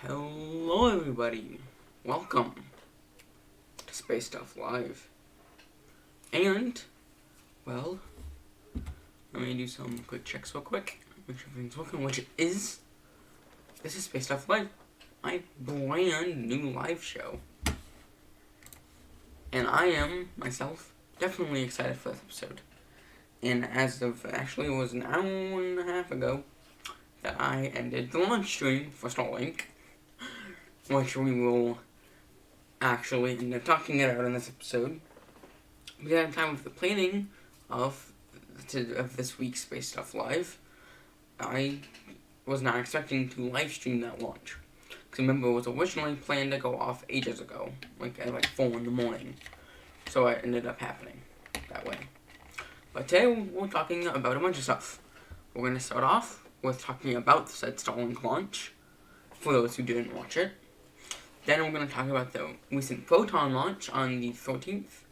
Hello everybody, welcome to Space Stuff Live. And, well, let me do some quick checks real quick, make sure everything's working, which it is. This is Space Stuff Live, my brand new live show. And I am, myself, definitely excited for this episode. And as of, actually it was an hour and a half ago, that I ended the launch stream for Starlink, which we will actually end up talking about in this episode. We had time with the planning of this week's Space Stuff Live. I was not expecting to live stream that launch. Because remember, it was originally planned to go off ages ago, at 4 in the morning. So it ended up happening that way. But today we're talking about a bunch of stuff. We're going to start off with talking about said Starlink launch, for those who didn't watch it. Then we're going to talk about the recent Proton launch on the 13th.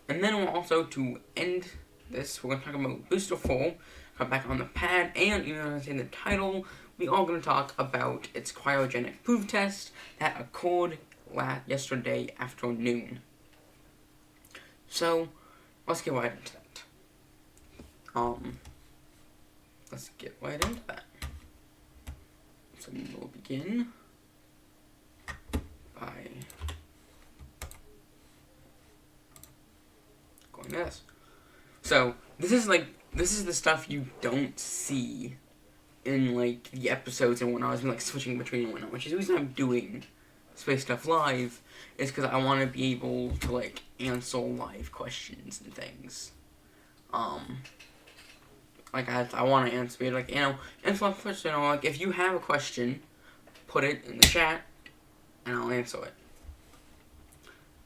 And then we're also, to end this, we're going to talk about Booster 4, come back on the pad, and even though it's in the title, we are going to talk about its cryogenic proof test that occurred yesterday afternoon. So, let's get right into that. Let's get right into that. So we will begin by going to this. So this is the stuff you don't see in the episodes and whatnot. I was switching between and whatnot, which is the reason I'm doing Space Stuff Live, is because I want to be able to answer live questions and things. I want to answer it, answer my question, if you have a question, put it in the chat, and I'll answer it.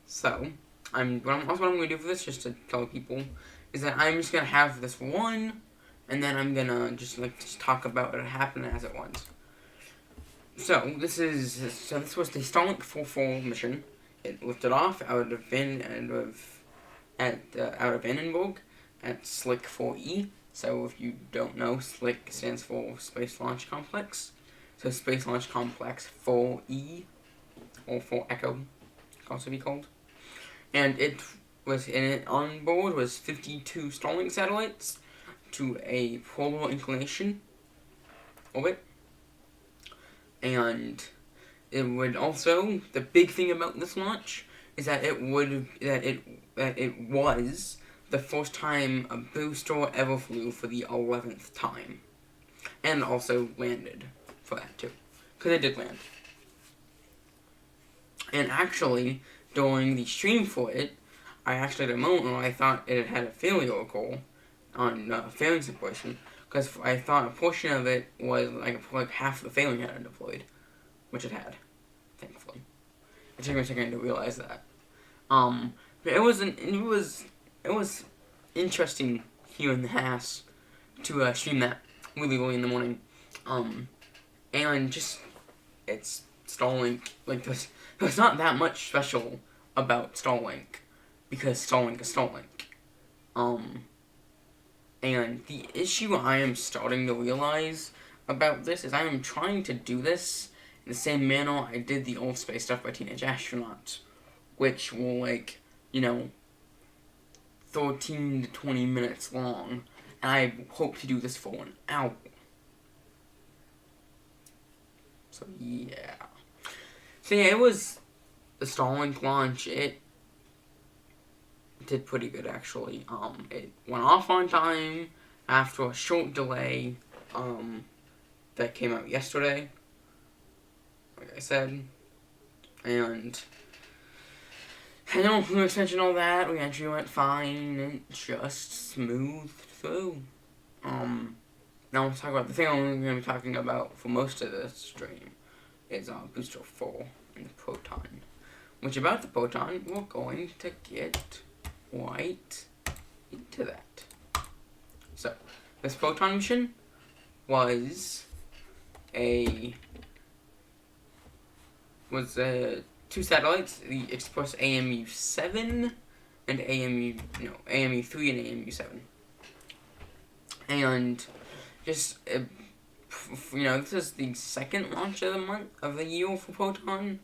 So, what I'm going to do for this, just to tell people, is that I'm just going to have this one, and then I'm going to just talk about what happened as it was. So, this was the Starlink 4 mission. It lifted off out of Vandenburg at Slick 4E. So if you don't know, SLIC stands for Space Launch Complex. So Space Launch Complex 4E, or 4 Echo, can also be called. And on board was 52 Starlink satellites to a polar inclination orbit. And it would also, the big thing about this launch is that it was the first time a booster ever flew for the 11th time. And also landed for that too. Because it did land. And actually, during the stream for it, I actually had a moment where I thought it had a failure occur on fairing separation. Because I thought a portion of it was half the fairing hadn't deployed. Which it had, thankfully. It took me a second to realize that. But it was interesting here in the house to stream that really early in the morning. And just, it's Starlink. There's not that much special about Starlink, because Starlink is Starlink. And the issue I am starting to realize about this is I am trying to do this in the same manner I did the old Space Stuff by Teenage Astronaut, which were 13 to 20 minutes long, and I hope to do this for an hour. So yeah, it was the Starlink launch. It did pretty good, actually. It went off on time after a short delay, that came out yesterday, like I said, and I don't mention all that. We actually went fine and just smoothed through. Now let's talk about the thing I'm going to be talking about for most of this stream is Booster 4 and the Proton. Which about the Proton, we're going to get right into that. So, this Proton mission was two satellites, the Express AMU-7 and AMU-3 and AMU-7. And just this is the second launch of the year for Proton.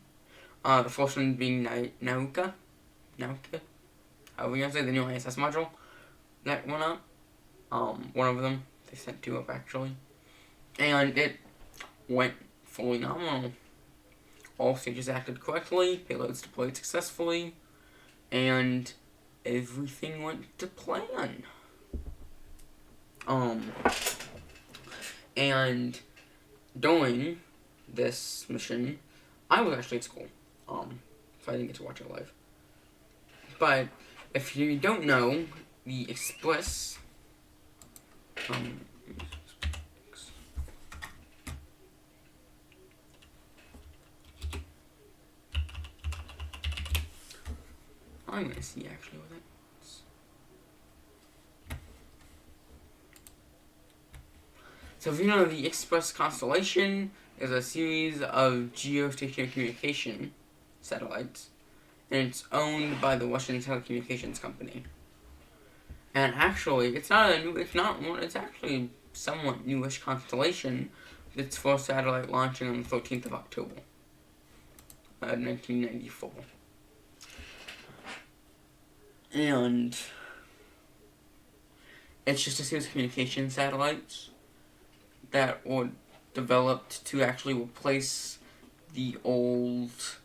The first one being Nauka, however you say, the new ISS module that went up. One of them, they sent 2 up actually, and it went fully nominal. All stages acted correctly, payloads deployed successfully, and everything went to plan. And during this mission, I was actually at school, so I didn't get to watch it live. But if you don't know, the Express, I'm gonna see actually what that is. So if you know, the Express constellation is a series of geostationary communication satellites, and it's owned by the Russian telecommunications company. And actually, it's actually a somewhat newish constellation. Its first satellite launching on the 13th of October, 1994. And it's just a series of communication satellites that were developed to actually replace the old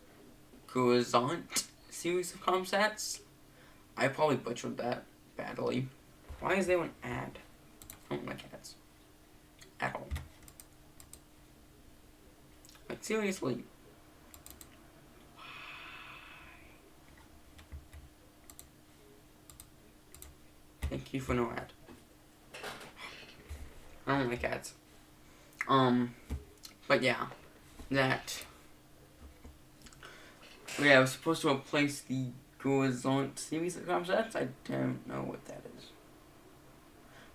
Horizont series of comsats. I probably butchered that badly. Why is there an ad? I don't like ads. At all. Like, seriously. Thank you for no ad. I don't like ads. But yeah, that. Yeah, I was supposed to replace the Horizont series of comsats. I don't know what that is.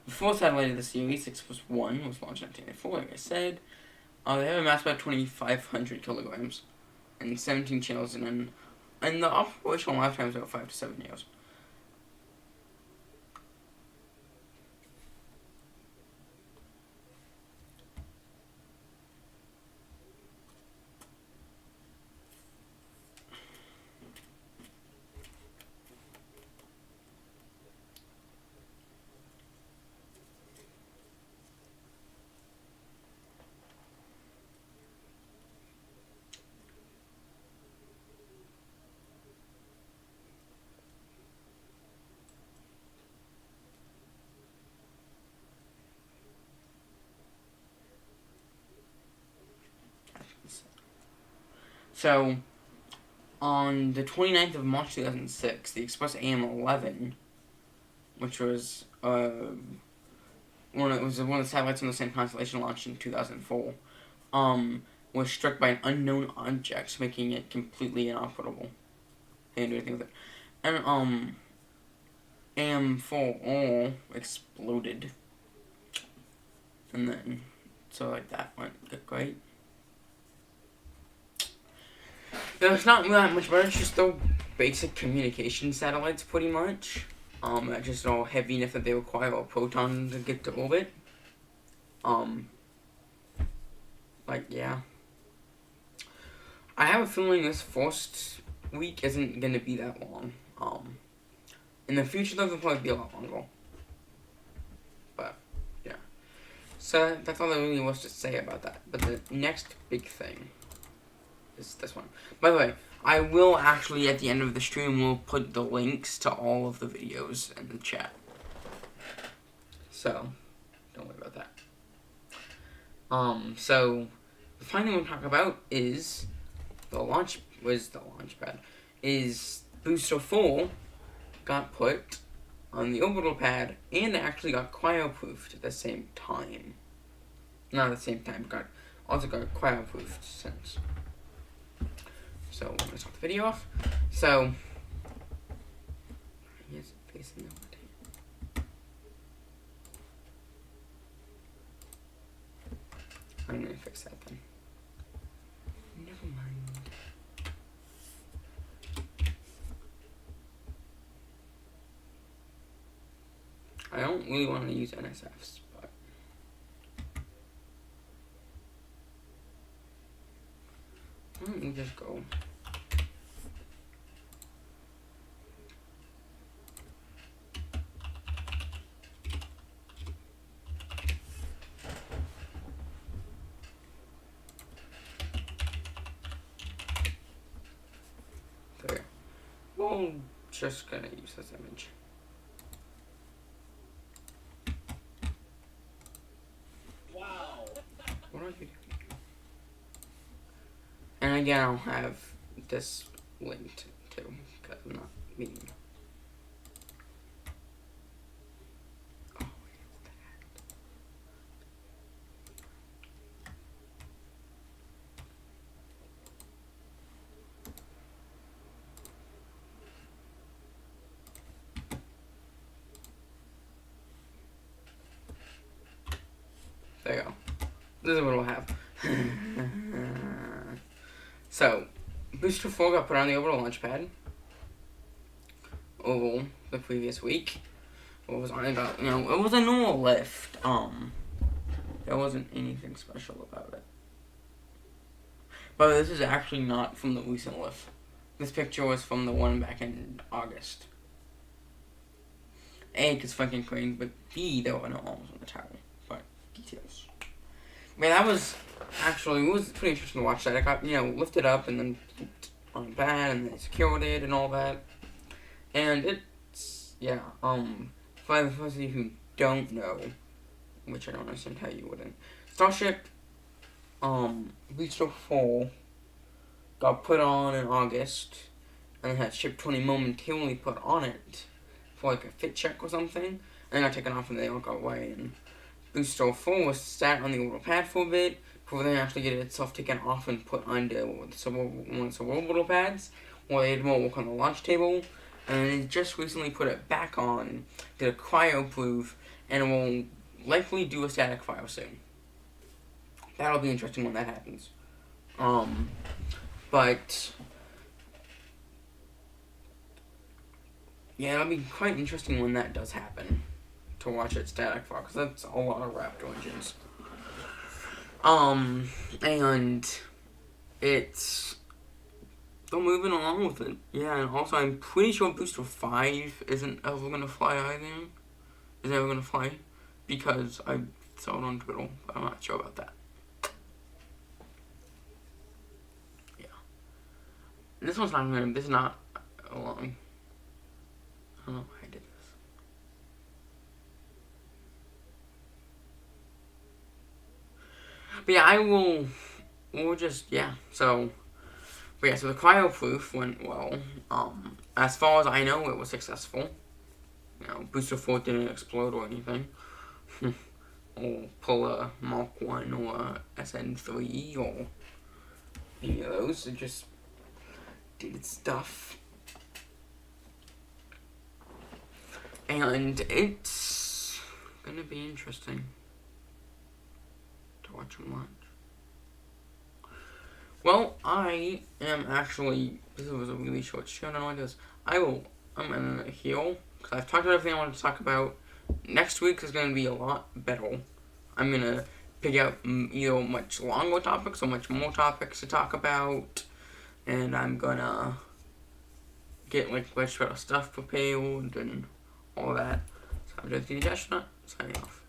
The fourth satellite of the series, 6+1, was launched in 1994, like I said. They have a mass about 2,500 kilograms and 17 channels, and the operational lifetime is about 5 to 7 years. So, on the 29th of March 2006, the Express AM-11, which was one of the satellites in the same constellation launched in 2004, was struck by an unknown object, making it completely inoperable. They didn't do anything with it. And AM-4 exploded, and then like that went great. There's not that much, but it's just the basic communication satellites, pretty much. Just all heavy enough that they require a Proton to get to orbit. Yeah. I have a feeling this first week isn't gonna be that long. In the future, they'll probably be a lot longer. But, yeah. So, that's all there really was to say about that. But the next big thing is this one. By the way, I will actually, at the end of the stream, will put the links to all of the videos in the chat. So, don't worry about that. So, the final thing we'll talk about is the launch pad. Is Booster 4 got put on the Orbital Pad and actually got cryo-proofed at the same time. Not at the same time, also got cryo-proofed since. So, I'm going to start the video off. So, here's facing the I'm going to fix that then. Never mind. I don't really want to use NSFs, but Let me just go. There. We're just gonna use this image. Wow. What are you doing? And again, I'll have this linked too, because I'm not meeting. Oh, there you go. This is what we'll have. So, Booster 4 got put on the Orbital Launch Pad over the previous week. What was on it? You know, it was a normal lift. There wasn't anything special about it. But this is actually not from the recent lift. This picture was from the one back in August. A, because fucking crazy, but B, there were no arms on the tower. But details. Man, that was actually, it was pretty interesting to watch that. It got, you know, lifted up and then put on the pad and they secured it and all that. And it's, yeah, for those of you who don't know, which I don't understand how you wouldn't, Starship, Booster 4 got put on in August and had Ship 20 momentarily put on it for like a fit check or something, and then got taken off and they all got away. And Booster 4 was sat on the Orbital Pad for a bit before they actually get itself taken off and put onto one of the Orbital Pads, where they did more work on the launch table. And they just recently put it back on, did a cryo-proof, and will likely do a static fire soon. That'll be interesting when that happens. But yeah, it'll be quite interesting when that does happen, to watch it static fire, because that's a lot of Raptor engines. And it's still moving along with it. Yeah, and also I'm pretty sure Booster 5 isn't ever gonna fly either. Is ever gonna fly, because I saw it on Twitter, but I'm not sure about that. Yeah. This one's not gonna, this is not long. I don't know why I did this. But yeah, we'll just, yeah, so, but yeah, so the cryo-proof went well. As far as I know, it was successful. You know, Booster 4 didn't explode or anything. Or pull a Mark 1 or a SN3 or any of those. It just did its stuff. And it's gonna be interesting to watch them launch. Well, I am actually, this was a really short show, I don't know what it is. I'm gonna heal, because I've talked about everything I wanted to talk about. Next week is gonna be a lot better. I'm gonna pick out either much longer topics or much more topics to talk about. And I'm gonna get like much better stuff prepared and all that. So I'm just the Astronaut, signing off.